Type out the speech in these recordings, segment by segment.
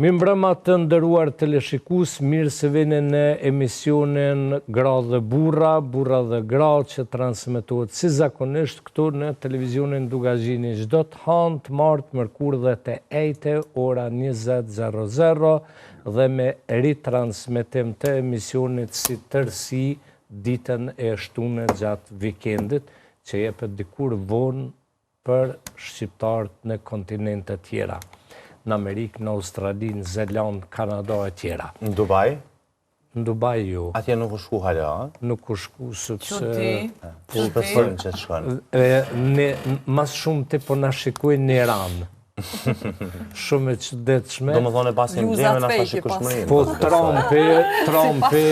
Mi mbrëma të ndëruar teleshikus, mirë se vini në emisionin Gra dhe Burra, Burra dhe Gra, që transmetohet si zakonisht këtu në televizionin Dugazhini çdo të hënë, martë, mërkur dhe të ejte, ora 20:00 dhe me ritransmetim të emisionit si tërsi ditën e shtunë gjatë vikendit, që jepet dikur vonë për shqiptarët në kontinentet tjera. Në Amerikë, në Australi, në Zeland, Kanada e tjera. Në Dubai? Në Dubai jo. Atje nuk u shku hala, Nuk u shku, sepse... Po shpesojnë që të shkojnë. Mas shumë të po në shikojnë në Iran. Shumë e qëdetshme. Do më thonë e pasin bleme në ashtë shikushmërinë. Po Trumpi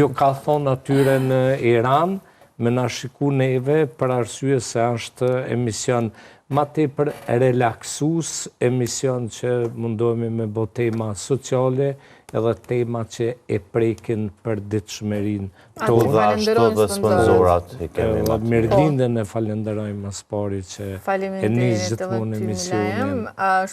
ju ka thonë atyre në Iran, me në shiku neve për arsye se është emision ma tepër relaksus, emision që mundohemi me bo tema sociale edhe tema që e prekin për ditëshmerin tonë. Dhe ashtu dhe sponsorat i kemi ma të. Mirëlindjen e falenderojmë më spari që e njës gjithmonë emisionin.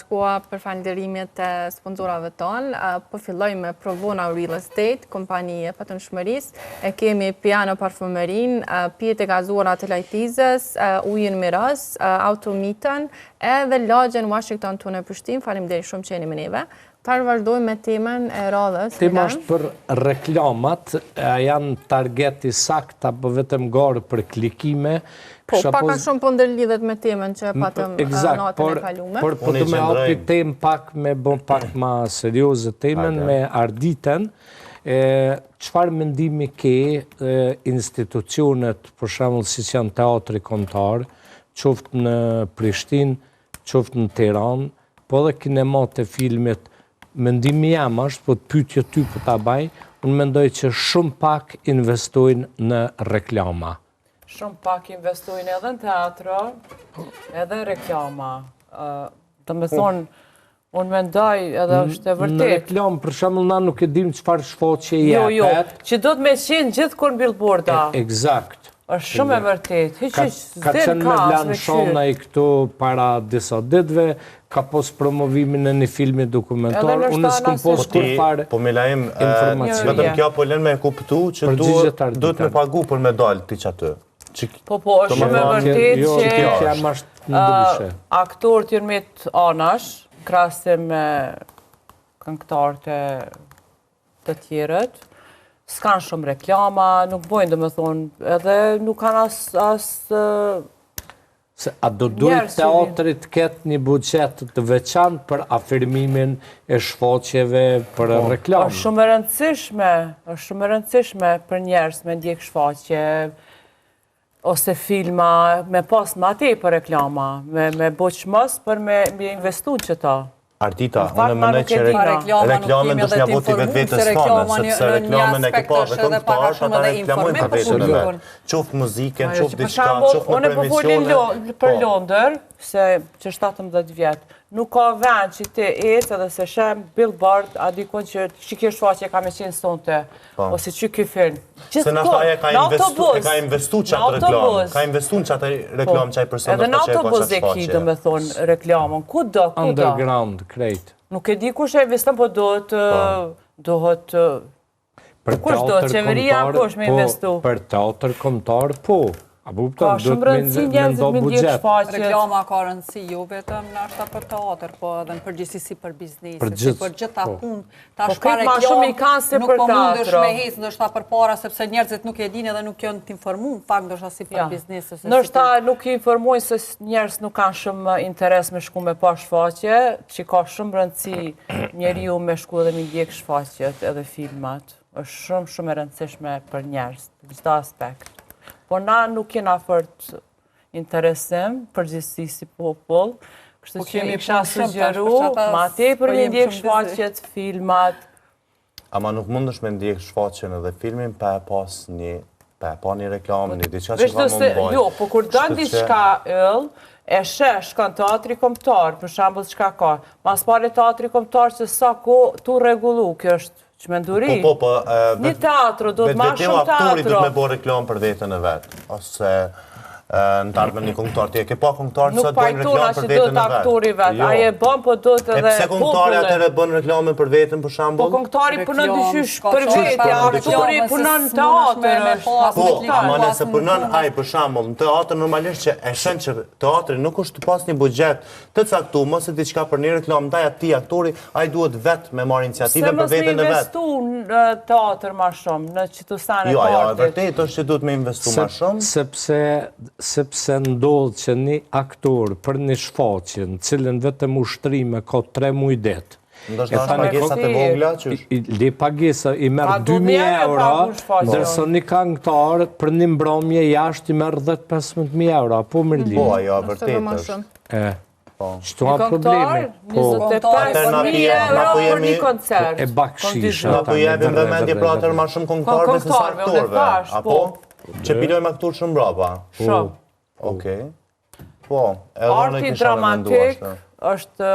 Shkua për falenderimet të sponsorave tonë, po filloj me Provona Real Estate, kompani e patënshmëris, e kemi Piano Parfumerin, pijet e gazuara të lajtizës, ujën Miras, Automitën, edhe lagjen Washington tonë e Prishtinë, faleminderit shumë që jeni me neve. Parë vazhdojmë me temën e radhës. Tema është për reklamat, janë targeti sakt, apo vetëm garë për klikime. Po, paka shumë po ndërlidhet me temën që patëm natën e kalume. Por të me api temë pak me bon pak ma serioze temën, me arditen, qëfar mendimi ke institucionet, për shembull si që janë teatri kombëtar, qoftë në Prishtinë, qoftë në Tiranë, po dhe kinemat e filmit. Mendimi jam është, po të pyetje ty po ta baj, unë mendoj që shumë pak investojnë në reklama. Shumë pak investojnë edhe në teatro, edhe reklama. Të me thonë, unë mendoj edhe është e vërtet. Në reklam, për shembull, na nuk e dim çfarë shfaqje jepet. Jo, që do të me qenë gjithë kur billboarda. Eksakt. është shumë e vërtet. Ka qenë me Blan Shona i këtu para disa ditëve, ka pos promovimin në një filmi dokumentar, unë s'kom pos kur fare informacion. Vetëm kjo po lën me kuptu që duhet me pagu për me dalë ti që aty. Po, është shumë e vërtet që aktorët janë me të anash, krahasim me këngëtarët të tjerët, s'kan shumë reklama, nuk bojnë dhe me thonë, edhe nuk kanë asë... A do duhet teatrit ketë një buxhet të veçantë për afirmimin e shfaqjeve për reklamë? Është shumë e rëndësishme për njerëz me ndjek shfaqje, ose filma, me pas ma te për reklama, me boq mos për me investu në qëta. Ardita, unë mënej që reklamen dështë një voti vetës fame, sepse reklamen e këpa dhe këngëtarë, ata reklamojnë të vetën e vetë. Qoftë muziken, qoftë diçka, qoftë në premisione. Unë e po për Londër, se që 17 vjetë, nuk ka vend që ti ecë edhe se shem billboard, a dikon që ke shfaqje ka me qenë sonte, ose që ky film. Se në ashtaja ka investu qatë reklamë, ka investu në qatë reklamë qaj personët edhe në autobus e ki, do me thonë, reklamën, ku do? Underground, krejt. Nuk e di kush e investën, po dohet... Kush do, qeveria kush me investu? Për teatr kombëtar, po. Ka shumë rëndësi njerëzit me ndjek shfaqjet. Reklama ka rëndësi, jo vetëm në ashta për teatr, po edhe në përgjithësi për biznesit, për gjitha punë. Tash ka reklama, nuk po mundesh me hecë, ndoshta për para, sepse njerëzit nuk e dinë edhe nuk janë të informuar, fakt ndoshta si për biznesin. Ndoshta nuk i informojnë se njerëz nuk kanë shumë interes me shku me pa shfaqje, që ka shumë rëndësi njeriu me shku edhe me ndjek shfaqjet edhe filmat. Është shumë e rëndësishme për njerëz, në çdo aspekt. Por na nuk kena fort interesim, përgjithësi si popull, kështu që i kisha sugjeru, ma tepër me ndjek shfaqjet, filmat. Ama nuk mundesh me ndjek shfaqjen edhe filmin pa pa një reklamë, një diçka që ka më mbajt. Jo, po kur dënë diçka ëll, e shesh kanë teatri kombëtar, për shembull çka ka. Mas pari teatri kombëtar që sa ku tu rregullu, kjo është qmenduri. Një teatro, do të ma shumë teatro. Aktori do të me bo reklam për vetën e vetë. Ose në të ardhme një këngëtar. Ti e ke pa këngëtar që nuk bojnë reklamë për vetën do të aktori vetë, a e bën po do të edhe pse këngëtari atëre bën reklamën për vetën për shembull? Po këngëtari punon dyqysh për vetë, aktori punon në teatr. Po, ama nëse punon ai për shembull në teatr normalisht që e shën që teatri nuk është pas një buxhet të caktuar, mos e diçka për një reklamë ndaj atij aktori, ai duhet vetë me marrë iniciativën për veten e vet. Se mos me investu në teatr më shumë, në qytetarën e partit. Jo, e vërtet është që duhet me investu më shumë. Sepse ndodhë që një aktor për një shfaqje në cilën vetëm ushtrime ka 3 muaj det. Ndoshta është pagesat e vogla që le pagesa i merr 2.000 euro, ndërsa një këngëtar për një mbrëmje jashtë i merr 10-15.000 euro, apo më lidh. Po, ajo vërtet është. Shtu ha probleme. 25.000 euro për një koncert. E bakshisha. Na po jepim vëmendje pra atër më shumë këngëtarëve se sa aktorëve, apo? Që pilojmë aktor shumë brapa. Shumë. Okej. Po, edhe në arti dramatik është,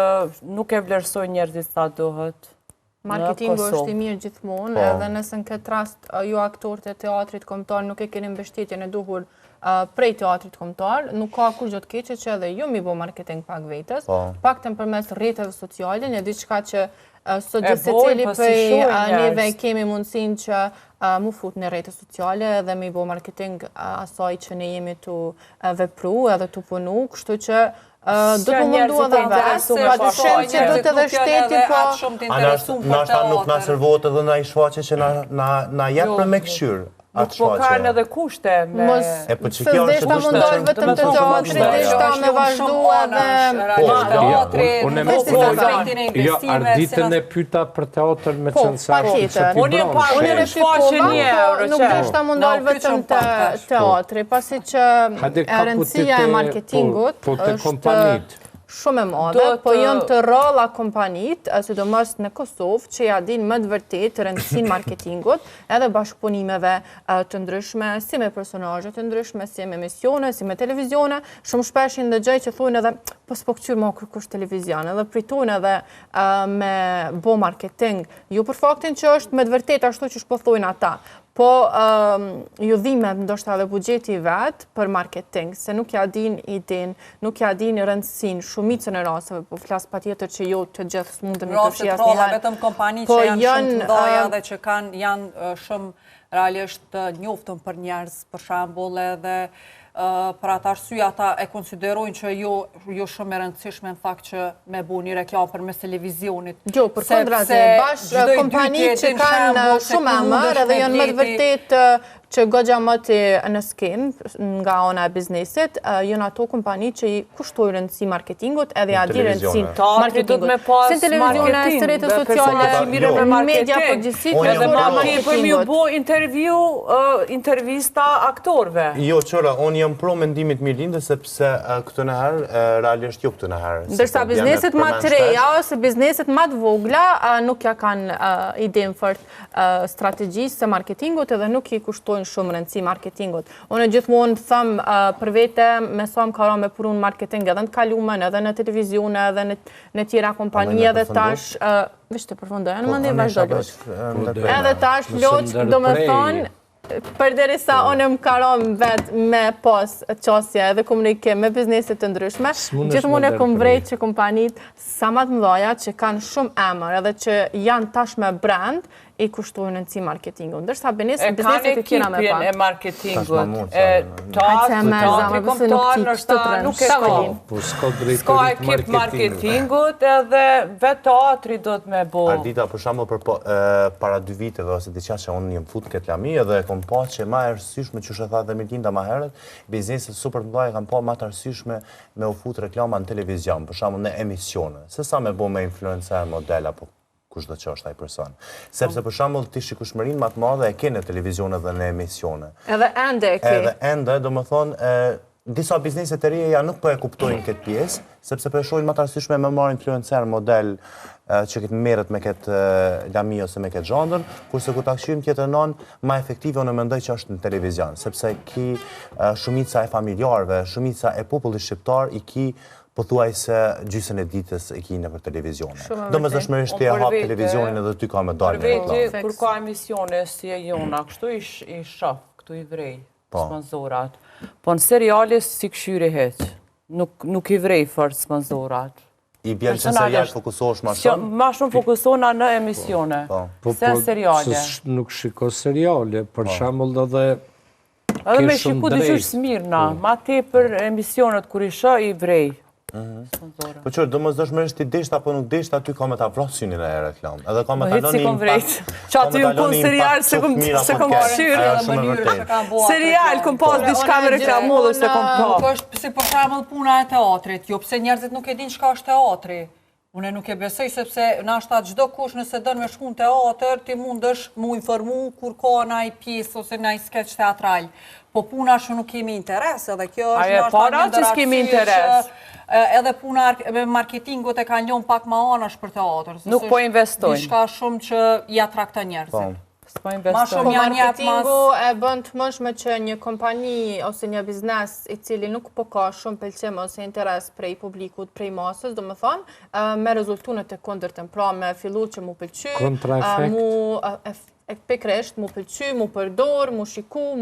nuk e vlerësoj njerëzit sa duhet. Marketingu është i mirë gjithmonë, edhe nëse në këtë rast ju aktorët e teatrit kombëtar nuk e keni mbështetjen e duhur prej teatrit kombëtar, nuk ka kur gjë të keqe që edhe ju mi bo marketing pak vetës, paktën përmes rrjeteve sociale, një diçka që sot gjithë secili prej neve kemi mundësinë që mu fut në rrjete sociale dhe mi bo marketing asaj që ne jemi të vepru edhe të punu, kështu që do të mundu edhe vetë, pa të shenë që do të edhe shteti, po... Nashta nuk na servohet edhe na i shfaqe që na jep për me këshyrë. Nuk po kanë edhe kushte me... Se deshta mundohet vetëm të teatri, deshta me vazhdu edhe... Jo, arditën e pyta për teatr me qënësarë që ti Unë e pa në shfaqe një euro, nuk deshta mundohet vetëm të teatri, pasi që e rëndësia e marketingut është shumë e madhe, po janë të ralla kompanit, sidomos në Kosovë, që ja din më të vërtet rëndësinë marketingut, edhe bashkëpunimeve të ndryshme, si me personazhe të ndryshme, si me emisione, si me televizione, shumë shpesh i ndëgjoj që thonë edhe po s'po këqyr më kërkush televizion, edhe pritojnë edhe me bo marketing, ju për faktin që është me të vërtet ashtu që shpo thonë ata. Po ju dhime ndoshta edhe buxheti vetë për marketing, se nuk ja din idin, nuk ja din rëndësin, shumicën e rasteve, po flas patjetër që jo të gjithë s'mundemi të fshias një herë. Vetëm kompani që janë shumë të mëdha dhe që janë shumë realisht njoftën për njerëz, për shembull edhe për atë arsye ata e konsiderojnë që jo shumë e rëndësishme në fakt që me bu një reklam përmes televizionit. Jo, për kontratë, bashkë kompani që kanë shumë emër edhe janë më të vërtet që goxha më të në skenë nga ona e biznesit, janë ato kompani që i kushtojnë rëndësi marketingut edhe ja di rëndësinë marketingut. Si televizione, si rrjete sociale, media përgjithësi, edhe për mi u bo intervista aktorëve. Jo, qëra, unë jam pro mendimit mirëlindë sepse këtë në herë, realisht jo këtë në herë. Ndërsa bizneset ma të reja ose bizneset ma të vogla nuk ja kanë idenë fort strategjisë së marketingut edhe nuk i kushtojnë shumë rëndësi marketingut. Unë gjithmonë thëmë për vete me sa më ka ra me purun marketing edhe në kalumen, edhe në televizione, edhe në tjera kompani, edhe tash... Vishte përfundoj, në mëndi vazhdo Loq. Edhe tash Loq, do me thonë, përderisa unë më karom vetë me pas qasje edhe komunikim me bizneset të ndryshme, gjithmonë e kom vrejt që kompanit sa ma të mdoja që kanë shumë emër edhe që janë tash me brand, i kushtojnë në si marketingu. Ndërsa bizneset e tjera me pa. E kanë ekipin e marketingut, teatri kombëtar, nështë nuk e ka. Ska ekip marketingut edhe vetë teatri do të me bo. Ardita, për shembull para 2 viteve ose diçka që unë jem fut këtë lami edhe kom pa që ma e rësyshme që shë tha dhe Mirlinda ma herët, bizneset super të mëdha kam pa ma të rësyshme me u fut reklama në televizion, për shembull në emisione. Se sa me bo me influencer model apo kush do që është ai person. Sepse për shembull ti shikueshmërinë më të madhe e ke në televizion edhe në emisione. Edhe ende e ke. Edhe ende, domethënë, disa bizneset të reja nuk po e kuptojnë këtë pjesë, sepse po e shohin më të rëndësishme me marrë influencer model që këtë merret me këtë lami ose me këtë zhandër, kurse ku ta këshyrim tjetër non, ma efektive unë mendoj që është në televizion, sepse ki shumica e familjarëve, shumica e popullit shqiptar i ki pothuaj se gjysën e ditës e ki në për televizione. Domethënërisht ti e hap televizionin edhe ty ka me dalë në reklam. Kur ka emisione si e jona, kështu i shoh, këtu i vrej. sponsorat. Po në seriale si këshyri heq. Nuk i vrej fort sponsorat. I bjen që serial fokusohesh ma shumë? Ma shumë fokusona në emisione, se në seriale. Nuk shiko seriale, për shembull edhe edhe me shiku dëgjush Smirna, ma te për emisionet kur isha i vrej. Po qërë, do mos dëshmërisht i desht apo nuk desht, aty ka me ta vrasin në reklam. Edhe ka me ta loni impact. Qa ty më kun serial se kom këshyrë. Serial, kom pas diçka me reklamu dhe se kom pa. Nuk është si për shembull puna e teatrit, jo pse njerëzit nuk e din çka është teatri. Unë nuk e besoj sepse nashta çdo kush nëse dën me shku në teatr, ti mundesh mu informu kur ka ndaj pjesë ose ndaj skeç teatral. Po puna shumë nuk kemi interes, edhe kjo është nashta para që s'kemi interes. Edhe puna me marketingut e ka njën pak ma anash për teatr. Nuk po investojnë. Dishka shumë që i atrakta njerëzit. Po marketingu e bën të mëshme që një kompani ose një biznes i cili nuk po ka shumë pëlqim ose interes prej publikut, prej masës, do më thonë, me rezultunet e kundërtën, pra me fillu që mu pëlqy, pikresht, mu pëlqy, mu përdor, mu shiku,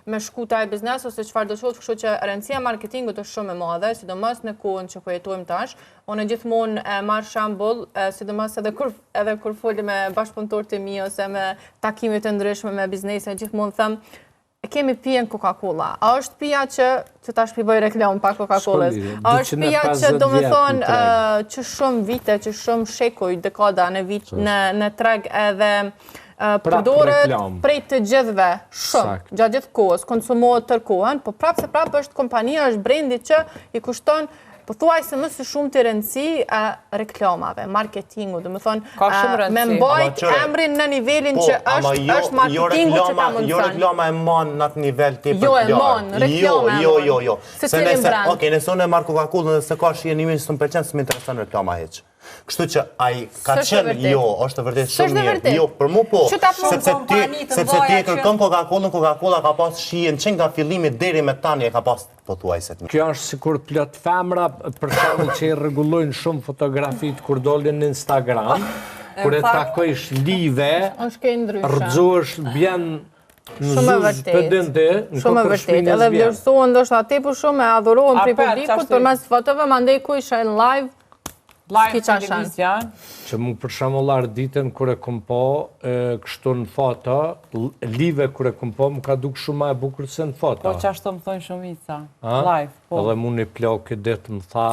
me shku taj biznes, ose qëfar do qëtë, kështu që rëndësia marketingut është shumë e madhe, sidomos në kohën që po jetojmë tash. Unë gjithmonë e marrë shembull, sidomos edhe kur foli me bashkëpunëtorët e mi ose me takimet e ndryshme me biznese, gjithmonë them, kemi pijen Coca-Cola. A është pija që tash pi bëj reklam pa Coca-Colës? A është pija që do me thonë që shumë vite, që shumë shekuj, dekada në treg edhe përdoret prej të gjithve shumë, gjatë gjithë kohës, konsumohet tërë kohën, po prapë se prapë është kompania, është brendi që i kushton po thuaj se më së shumë të rëndësi reklamave, marketingu, dhe më thonë, me mbajt emrin në nivelin që është marketingu që ka mundësan. Jo reklama e manë në atë nivel të për Jo e manë, reklama e manë. Jo. Se cilin brand. Oke, nëse unë e marrë Coca-Cola dhe se ka shijenimin së më përqenë, së më interesan reklama heq. Kështu që ai ka qenë, jo, është vërtet shumë mirë. Jo, për mu po, sepse ti e kërkon Coca-Cola ka pas shijen që nga fillimi deri me tani e ka pas pothuajse. Kjo është sikur plot femra, për shembull që i rregullojnë shumë fotografit kur dolin në Instagram, kur e takojsh live, rrëzohesh bjen në zuzë pëdente, në kokërshminë edhe vlerësohen ndoshta tepër shumë e adhurohen prej publikut përmes fotove, mandej ku isha në live televizion. Që mu për shembull ditën kur e kom pa kështu në foto, live kur e kom pa më ka duk shumë ma e bukur se në foto. Po që ashtu më thonë shumica, live, po. Edhe mu një plakë ditë më tha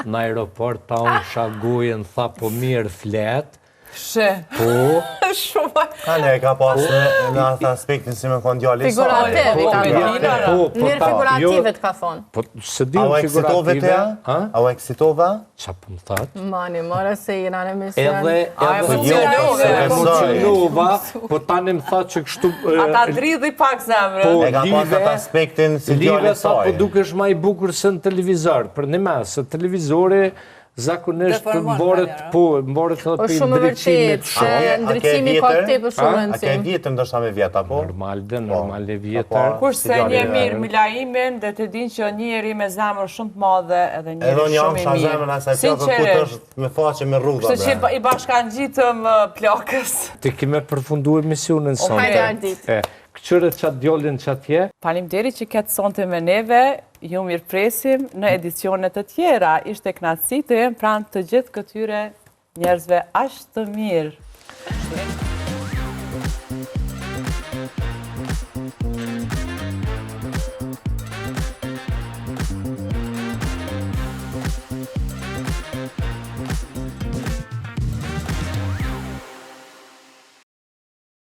në aeroport, ta unë shagojën, tha po mirë flet. Shë. Po. Shumë. Kale e ka pas në atë aspektin si me konë djali. Figurativ i ka thonë. Mirë figurative të ka thonë. Po se di në figurative. A u eksitova? Qa për më thatë? Mani, mërë se i në emision. Edhe emocionova, po tani më thatë që kështu... Ata dridhi pak zemrën. E ka pas atë aspektin si djali saj. Live sa po dukesh ma i bukur se në televizor. Për një mesë, televizori zakonisht mboret edhe për ndryqimit shumë. Ndryqimi ka të për shumë rëndësim. A ke vjetër ndërsa me vjetë, apo? Normal e vjetër. Kurse një mirë milaimin dhe të din që njëri me zemër shumë të madhe edhe njëri shumë i mirë. Edhe një amë zemër asaj plakë këtë është me faqe me rrugë. Kështë që i bashkan gjitëm plakës. Ti kime përfundu emisionin sonte. Hajde Ardit. Këqyre qatë djollin qatë je? Faleminderit që ketë sonte me neve, ju mirë presim në edicionet të tjera. Ishte knatësi të jemë pranë të gjithë këtyre njerëzve ashtë të mirë.